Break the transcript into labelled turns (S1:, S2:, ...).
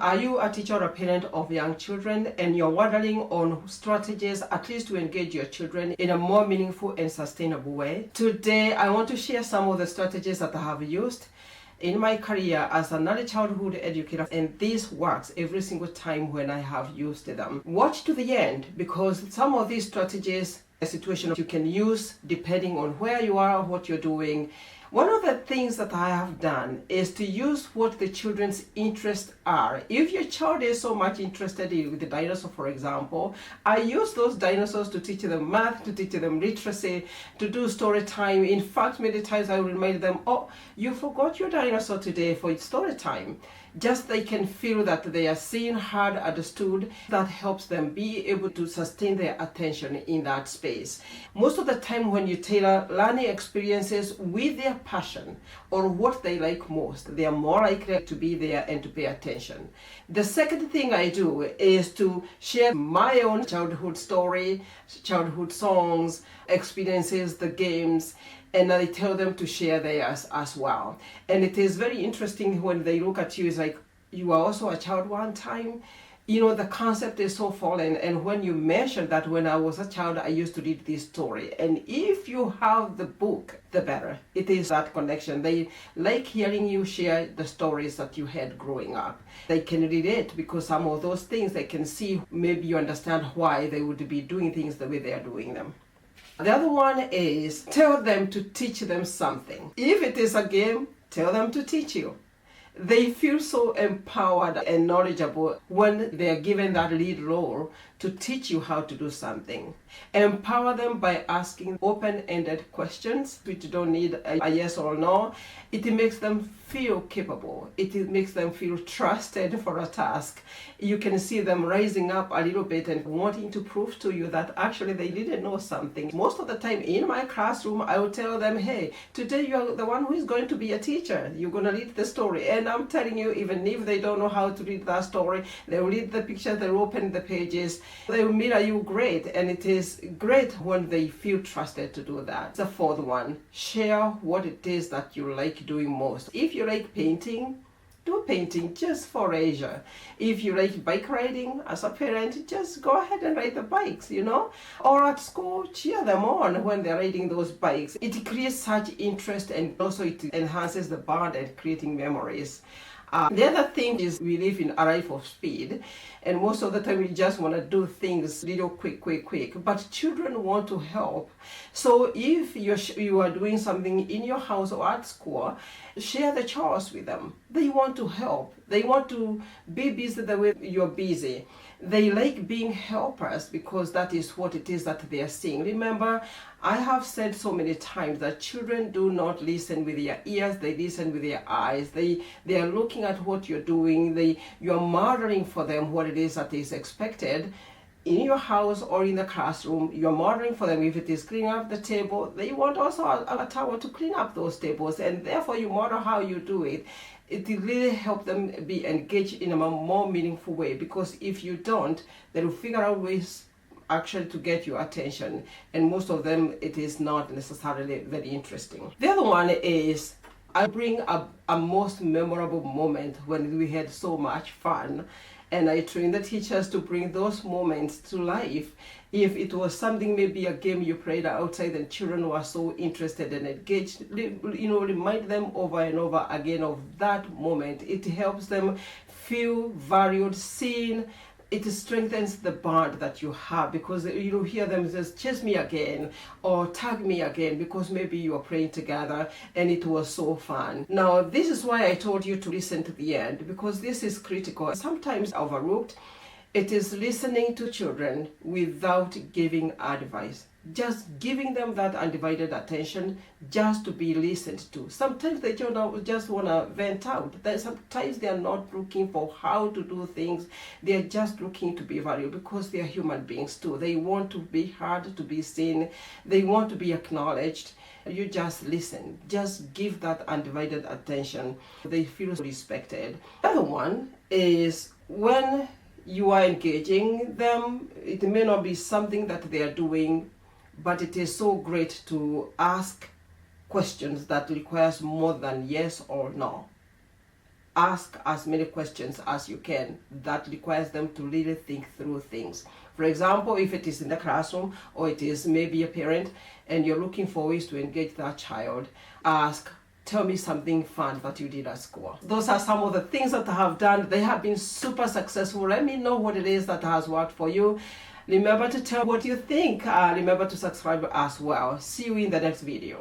S1: Are you a teacher or a parent of young children and you're wondering on strategies at least to engage your children in a more meaningful and sustainable way? Today, I want to share some of the strategies that I have used in my career as an early childhood educator, and this works every single time when I have used them. Watch to the end because some of these strategies, a situation you can use depending on where you are, what you're doing. One of the things that I have done is to use what the children's interests are. If your child is so much interested in with the dinosaur, for example, I use those dinosaurs to teach them math, to teach them literacy, to do story time. In fact, many times I will remind them, oh, you forgot your dinosaur today for story time. Just they can feel that they are seen, heard, understood. That helps them be able to sustain their attention in that space. Most of the time when you tailor learning experiences with their passion or what they like most, they are more likely to be there and to pay attention. The second thing I do is to share my own childhood story, childhood songs, experiences, the games, and I tell them to share theirs as well. And it is very interesting when they look at you, it's like, you are also a child one time. You know, the concept is so foreign. And when you mention that when I was a child, I used to read this story. And if you have the book, the better. It is that connection. They like hearing you share the stories that you had growing up. They can relate because some of those things they can see, maybe you understand why they would be doing things the way they are doing them. The other one is tell them to teach them something. If it is a game, tell them to teach you. They feel so empowered and knowledgeable when they are given that lead role to teach you how to do something. Empower them by asking open-ended questions, which don't need a yes or no. It makes them feel capable. It makes them feel trusted for a task. You can see them rising up a little bit and wanting to prove to you that actually they didn't know something. Most of the time in my classroom, I will tell them, hey, today you are the one who is going to be a teacher. You're going to read the story. And I'm telling you, even if they don't know how to read that story, they will read the picture, they will open the pages, they will mirror you great. And it is great when they feel trusted to do that. The fourth one, share what it is that you like doing most. If you like painting, do painting just for leisure. If you like bike riding as a parent, just go ahead and ride the bikes, you know. Or at school, cheer them on when they're riding those bikes. It creates such interest and also it enhances the bond and creating memories. The other thing is we live in a life of speed, and most of the time we just want to do things little quick. But children want to help. So if you are doing something in your house or at school, share the chores with them. They want to help. They want to be busy the way you're busy. They like being helpers because that is what it is that they are seeing. Remember, I have said so many times that children do not listen with their ears, they listen with their eyes. They are looking at what you're doing. You're modeling for them what it is that is expected. In your house or in the classroom, you're modeling for them. If it is cleaning up the table, they want also a towel to clean up those tables, and therefore you model how you do it. It will really help them be engaged in a more meaningful way, because if you don't, they will figure out ways actually to get your attention, and most of them it is not necessarily very interesting. The other one is I bring a most memorable moment when we had so much fun, and I train the teachers to bring those moments to life. If it was something, maybe a game you played outside and children were so interested and engaged, remind them over and over again of that moment. It helps them feel valued, seen. It strengthens the bond that you have, because you hear them just chase me again or tag me again because maybe you are playing together and it was so fun. Now, this is why I told you to listen to the end, because this is critical. Sometimes overlooked. It is listening to children without giving advice. Just giving them that undivided attention just to be listened to. Sometimes they just want to vent out. Sometimes they are not looking for how to do things. They are just looking to be valued because they are human beings too. They want to be heard, to be seen. They want to be acknowledged. You just listen. Just give that undivided attention. They feel respected. The other one is when you are engaging them, it may not be something that they are doing, but it is so great to ask questions that requires more than yes or no. ask as many questions as you can that requires them to really think through things. For example, if it is in the classroom or it is maybe a parent and you're looking for ways to engage that child, ask, tell me something fun that you did at school. Those are some of the things that I have done. They have been super successful. Let me know what it is that has worked for you. Remember to tell what you think. Remember to subscribe as well. See you in the next video.